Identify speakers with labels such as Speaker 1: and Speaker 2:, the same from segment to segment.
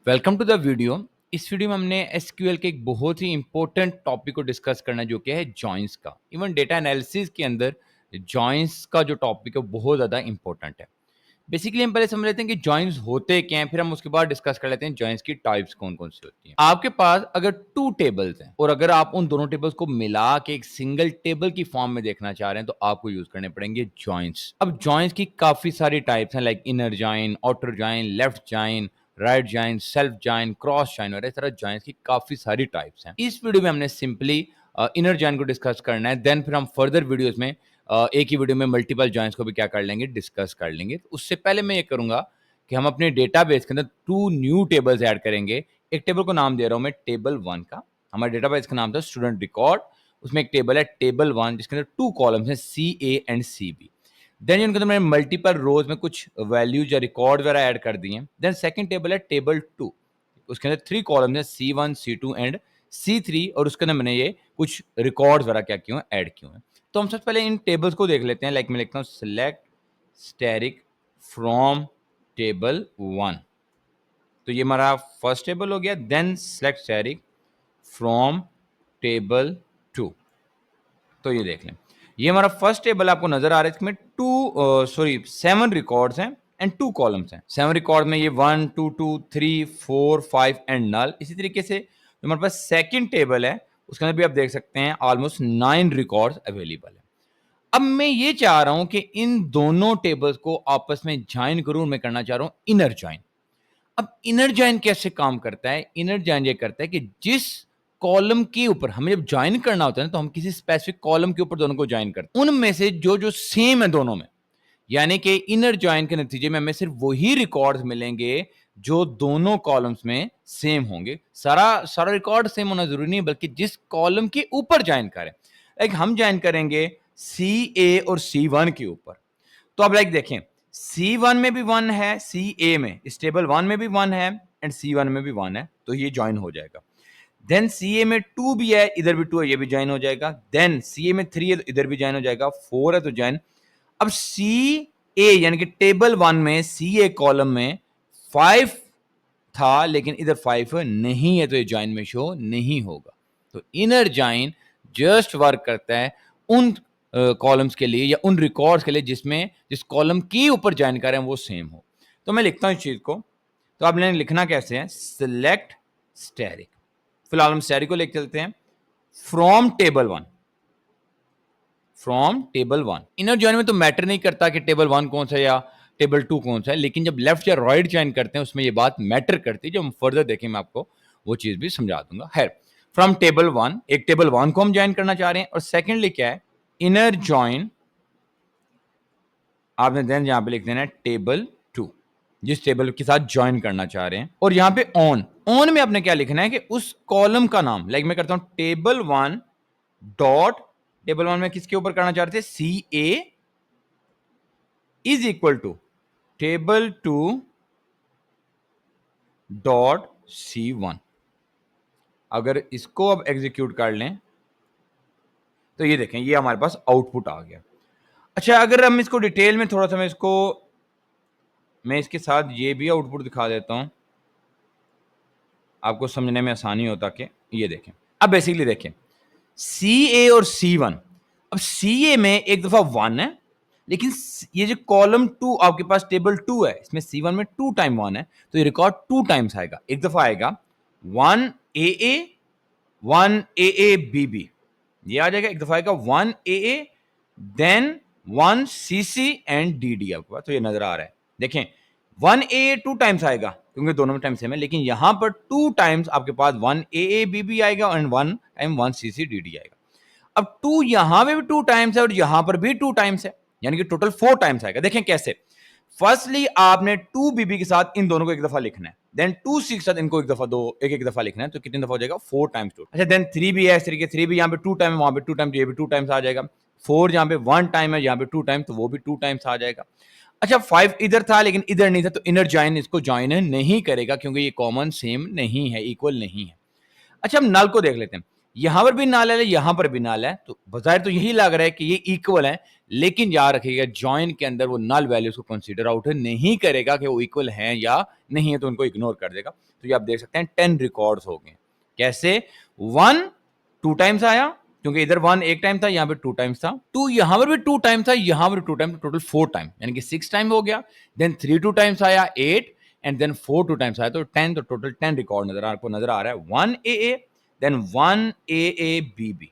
Speaker 1: Welcome to the video. इस video में हमने एसक्यूएल के एक बहुत ही इंपॉर्टेंट टॉपिक को डिस्कस करना है जो कि है जॉइंस का। इवन डेटा एनालिसिस के अंदर जॉइंस का जो टॉपिक है बहुत ज़्यादा इंपॉर्टेंट है। बेसिकली हम पहले समझ लेते हैं कि जॉइंस होते क्या हैं, फिर हम उसके बाद डिस्कस कर लेते हैं जॉइंस की टाइप्स कौन कौन सी होती हैं। आपके पास अगर टू टेबल्स हैं और अगर आप उन दोनों टेबल्स को मिला के एक सिंगल टेबल की फॉर्म में देखना चाह रहे हैं तो आपको यूज करने पड़ेंगे जॉइंस। अब जॉइंस की काफी सारी टाइप्स हैं, like inner join, outer join, left join, right join, self join, cross join और इस तरह जॉइंस की काफी सारी टाइप्स हैं। इस वीडियो में हमने सिंपली इनर जॉइन को डिस्कस करना है, देन फिर हम फर्दर वीडियोस में एक ही वीडियो में मल्टीपल जॉइंस को भी क्या कर लेंगे, डिस्कस कर लेंगे। तो उससे पहले मैं ये करूंगा कि हम अपने डेटाबेस के अंदर टू न्यू टेबल्स ऐड करेंगे। एक टेबल को नाम दे रहा हूं मैं टेबल 1 का। हमारे डेटाबेस का नाम था स्टूडेंट रिकॉर्ड। उसमें एक टेबल है टेबल 1 जिसके अंदर टू कॉलम्स हैं, C A and C B. Then उनके अंदर मैंने मल्टीपल रोज में कुछ वैल्यूज या रिकॉर्ड वगैरह ऐड कर दिए। देन सेकंड टेबल है टेबल 2, उसके अंदर थ्री कॉलम्स हैं, C1, C2 एंड C3 और उसके अंदर मैंने ये कुछ रिकॉर्ड्स वगैरह क्या किए हैं, ऐड किए हैं। तो हम सबसे पहले इन टेबल्स को देख लेते हैं। लाइक मैं लिखता हूँ सिलेक्ट स्टैटिक फ्रॉम टेबल 1, तो ये हमारा फर्स्ट टेबल हो गया। Then select static from table 2, तो ये देख लें, ये हमारा फर्स्ट टेबल आपको नजर आ रहा है। इसमें 7 रिकॉर्ड्स हैं एंड 2 कॉलम्स हैं। 7 रिकॉर्ड में ये 1 2 2 3 4 5 एंड नल। इसी तरीके से जो हमारे पास सेकंड टेबल है उसके अंदर भी आप देख सकते हैं ऑलमोस्ट 9 रिकॉर्ड्स अवेलेबल है। अब मैं ये चाह रहा हूं कि इन दोनों टेबल्स को आपस में ज्वाइन करूं, मैं करना चाह रहा हूं इनर ज्वाइन। अब इनर जॉइन कैसे काम करता है? इनर जॉइन ये करता है कि जिस कॉलम के ऊपर हमें जब ज्वाइन करना होता है ना, तो हम किसी स्पेसिफिक कॉलम के ऊपर दोनों को ज्वाइन करते हैं, उनमें से जो जो सेम है दोनों में, यानी कि इनर जॉइन के नतीजे में हमें सिर्फ वही रिकॉर्ड्स मिलेंगे जो दोनों कॉलम्स में सेम होंगे। सारा सारा रिकॉर्ड सेम होना जरूरी नहीं, बल्कि जिस कॉलम के ऊपर ज्वाइन करें। लाइक हम ज्वाइन करेंगे सी ए और C1 के ऊपर, तो अब लाइक देखें, C1 में भी 1 है, CA में इस टेबल 1 में भी 1 है एंड C1 में भी 1 है, तो ये ज्वाइन हो जाएगा। देन CA में 2 भी है, इधर भी 2 है, ये भी ज्वाइन हो जाएगा। देन CA में 3 है तो इधर भी ज्वाइन हो जाएगा, 4 है तो ज्वाइन। अब CA यानी कि टेबल 1 में CA कॉलम में 5 था लेकिन इधर 5 नहीं है, तो ये ज्वाइन में शो नहीं होगा। तो इनर ज्वाइन जस्ट वर्क करता है उन कॉलम्स के लिए या उन रिकॉर्ड्स के लिए जिसमें जिस कॉलम के ऊपर ज्वाइन कर रहे हैं वो सेम हो। तो मैं लिखता हूं इस चीज को, तो आपने लिखना कैसे है, सिलेक्ट स्टैटिक। फिलहाल हम स्टैटिक को लेके चलते हैं from table 1, from table 1। Inner join में तो मैटर नहीं करता कि टेबल 1 कौन सा या टेबल 2 कौन सा है, लेकिन जब लेफ्ट या राइट ज्वाइन करते हैं उसमें ये बात मैटर करती है। जब हम फर्दर देखें मैं आपको वो चीज भी समझा दूंगा। है फ्रॉम टेबल 1, एक टेबल 1 को हम ज्वाइन करना चाह रहे हैं, और सेकेंडली क्या है, इनर ज्वाइन आपने देन यहां पे लिख देना है टेबल 2, जिस टेबल के साथ ज्वाइन करना चाह रहे हैं। और यहां पे ऑन में आपने क्या लिखना है कि उस कॉलम का नाम, लाइक मैं करता हूं टेबल 1 डॉट, टेबल 1 में किसके ऊपर करना चाह रहे थे, CA is equal to table 2 dot C1। अगर इसको अब एग्जीक्यूट कर लें तो ये देखें, ये हमारे पास आउटपुट आ गया। अच्छा, अगर हम इसको डिटेल में थोड़ा सा मैं इसके साथ ये भी आउटपुट दिखा देता हूं, आपको समझने में आसानी होता कि ये देखें। अब बेसिकली देखें CA और C1, अब CA में एक दफा 1 है, लेकिन ये जो कॉलम 2 आपके पास टेबल 2 है, इसमें C1 में 2 टाइम 1 है, तो ये रिकॉर्ड 2 टाइम्स आएगा। एक दफा आएगा 1AA 1AABB, ये आ जाएगा। एक दफा आएगा 1AA then 1CC and DD आपके पास, तो ये नजर आ रहा है। देखें 1AA 2 टाइम्स आएगा क्योंकि दोनों में टाइम सेम है, लेकिन यहां पर 2 टाइम्स आपके पास 1AABB आएगा एंड 1 टाइम 1CCDD आएगा। अब 2 यहां पे भी 2 टाइम्स है और यहां पर भी 2 टाइम्स है, यानी कि टोटल 4 टाइम्स आएगा। देखें कैसे, फर्स्टली आपने 2BB के साथ इन दोनों को एक दफा लिखना है, देन 2C के साथ इनको एक एक दफा लिखना है, तो कितनी दफा हो जाएगा, 4 टाइम्स टोटल। अच्छा, देन 3B है, इस तरीके 3B यहां पे 2 टाइम है, वहां पे 2 टाइम, ये भी 2 टाइम्स आ जाएगा। 4 जहां पे 1 टाइम है, यहां पे 2 टाइम, तो वो भी 2 टाइम्स आ जाएगा। अच्छा, 5 इधर था लेकिन इधर नहीं था, तो इनर ज्वाइन इसको ज्वाइन नहीं करेगा क्योंकि ये कॉमन सेम नहीं है, इक्वल नहीं है। अच्छा, हम नल को देख लेते हैं, यहां पर भी नल है, यहां पर भी नल है, तो बजाय तो यही लग रहा है कि ये इक्वल है, लेकिन याद रखिएगा ज्वाइन के अंदर वो नल वैल्यूज को कंसीडर आउट नहीं करेगा कि वो इक्वल हैं या नहीं है, तो उनको इग्नोर कर देगा। तो ये आप देख सकते हैं 10 रिकॉर्ड्स हो गए। कैसे? 1 2 टाइम्स आया, क्योंकि इधर 1 एक टाइम था, यहाँ पे 2 टाइम्स था, 2 यहाँ पर भी 2 टाइम था, यहाँ पर 2 टाइम, टोटल 4 टाइम, यानी कि 6 टाइम हो गया। देन 3 2 टाइम्स आया 8, एंड देन 4 2 टाइम्स आया तो 10, तो टोटल 10 रिकॉर्ड आपको नजर आ रहा है। 1 AA, देन 1 AABB,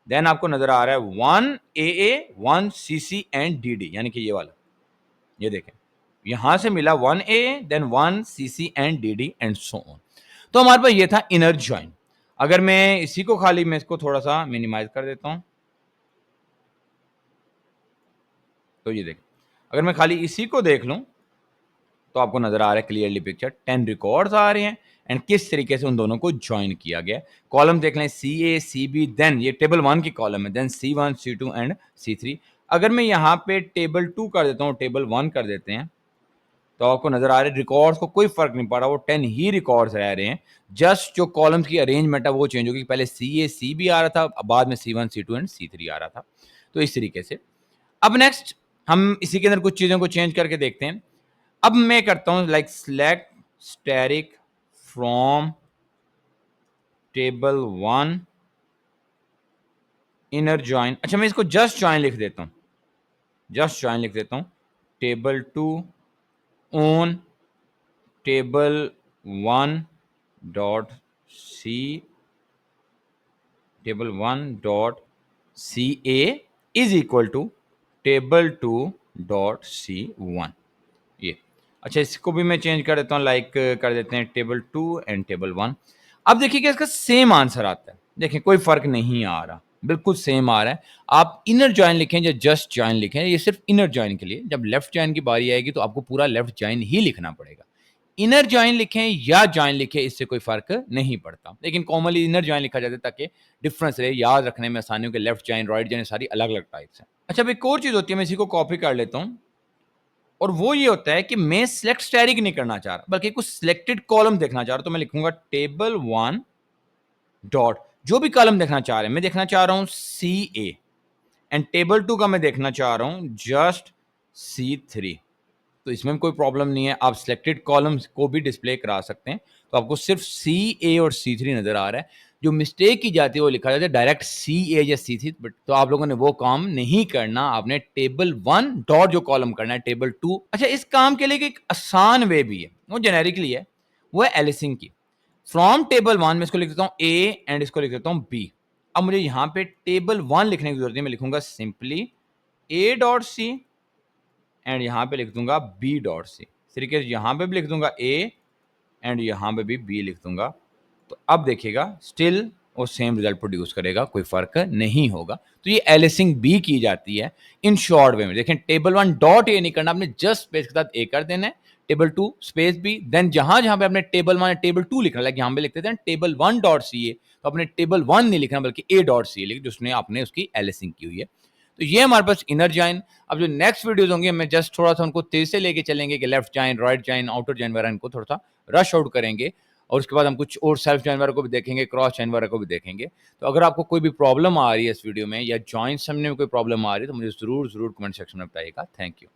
Speaker 1: देन आपको नजर आ रहा है 1 AA, 1 CC एंड DD, यानी कि ये वाला, ये देखें यहां से मिला 1 AA, then 1 CC and DD and so on. तो हमारे पास ये था इनर जॉइन। अगर मैं इसी को खाली, मैं इसको थोड़ा सा मिनिमाइज कर देता हूं, तो ये देखें, अगर मैं खाली इसी को देख लूं तो आपको नजर आ रहा है क्लियरली पिक्चर, 10 रिकॉर्ड्स आ रहे हैं एंड किस तरीके से उन दोनों को ज्वाइन किया गया। कॉलम देख लें CA CB, देन ये टेबल 1 की कॉलम है, then C1 C2 and C3। अगर मैं यहाँ पे टेबल 2 कर देता हूँ, टेबल 1 कर देते हैं, तो आपको नजर आ रहा है रिकॉर्ड्स को कोई फर्क नहीं पड़ रहा, वो 10 ही रिकॉर्ड्स रह रहे हैं। जस्ट जो कॉलम्स की अरेंजमेंट है वो चेंज होगी, पहले CA CB आ रहा था, बाद में C1 C2 एंड C3 आ रहा था। तो इस तरीके से अब नेक्स्ट हम इसी के अंदर कुछ चीजों को चेंज करके देखते हैं। अब मैं करता हूं like select static from table 1 inner join. अच्छा, मैं इसको जस्ट जॉइन लिख देता हूं, जस्ट जॉइन लिख देता हूं, table 2 on table 1 dot C, table 1 dot C A is equal to table 2 dot C1। ये अच्छा, इसको भी मैं चेंज कर देता हूँ, लाइक कर देते हैं टेबल 2 एंड टेबल 1। अब देखिए कि इसका सेम आंसर आता है, देखें कोई फर्क नहीं आ रहा, बिल्कुल सेम आ रहा है। आप इनर जॉइन लिखें या जस्ट जॉइन लिखें, ये सिर्फ इनर जॉइन के लिए, जब लेफ्ट जॉइन की बारी आएगी तो आपको पूरा लेफ्ट जॉइन ही लिखना पड़ेगा। इनर जॉइन लिखें या जॉइन लिखें, इससे कोई फर्क नहीं पड़ता, लेकिन कॉमनली इनर जॉइन लिखा जाता है ताकि डिफरेंस रहे, याद रखने में आसानी हो कि लेफ्ट जॉइन राइट जॉइन सारी अलग अलग टाइप्स हैं। अच्छा, अब एक और चीज होती है, मैं इसी को कॉपी कर लेता हूं, और वो ये होता है कि मैं सिलेक्ट स्टैटिक नहीं करना चाह रहा, बल्कि कुछ सिलेक्टेड कॉलम देखना चाह रहा हूं, तो मैं लिखूंगा टेबल 1 डॉट, जो भी कॉलम देखना चाह रहे हैं, मैं देखना चाह रहा हूं CA, एंड टेबल 2 का मैं देखना चाह रहा हूं जस्ट C3। तो इसमें कोई प्रॉब्लम नहीं है, आप सिलेक्टेड कॉलम्स को भी डिस्प्ले करा सकते हैं। तो आपको सिर्फ CA और C3 नजर आ रहा है। जो मिस्टेक की जाती है वो लिखा जाता है डायरेक्ट CA या C3, बट तो आप लोगों ने वो काम नहीं करना, आपने टेबल 1 डॉट जो कॉलम करना है टेबल 2। अच्छा, इस काम के लिए एक आसान वे भी है, वो जेनेरिकली है, वो है एलिसिंग की। फ्रॉम टेबल 1 में इसको लिख देता हूं A एंड इसको लिख देता हूं B। अब मुझे यहां पे टेबल 1 लिखने की जरूरत नहीं, मैं लिखूंगा simply A dot C and यहां पे लिख दूंगा B डॉट C। तरीके से यहां पे भी लिख दूंगा A एंड यहां पे भी B लिख दूंगा। तो अब देखिएगा स्टिल वो सेम रिजल्ट प्रोड्यूस करेगा, कोई फर्क नहीं होगा। तो ये एलिसिंग भी की जाती है इन शॉर्ट वे में। देखें, टेबल 1 डॉट ए नहीं करना, आपने जस्ट स्पेस के साथ ए कर देना है, टेबल 2 स्पेस बी, देन जहां जहां पे आपने टेबल 1 टेबल 2 लिखना, लाइक यहां पे लिखते थे टेबल 1 डॉट सी ए, तो आपने टेबल 1 नहीं लिखना बल्कि ए डॉट सी ए लिख, जिसने आपने उसकी एलिसिंग की हुई है। तो ये हमारे पास इनर जॉइन। अब जो नेक्स्ट वीडियोस होंगे, मैं जस्ट थोड़ा सा उनको तेज से लेके चलेंगे कि left join, right join, outer join वगैरह, इनको थोड़ा सा रश आउट करेंगे, और उसके बाद हम कुछ और सेल्फ जॉइन वगैरह को भी देखेंगे, क्रॉस जॉइन वगैरह को भी देखेंगे। तो अगर आपको कोई भी प्रॉब्लम आ रही है इस वीडियो में, या जॉइन समझने में कोई प्रॉब्लम आ रही है, तो मुझे जरूर कमेंट सेक्शन में बताइएगा। Thank you.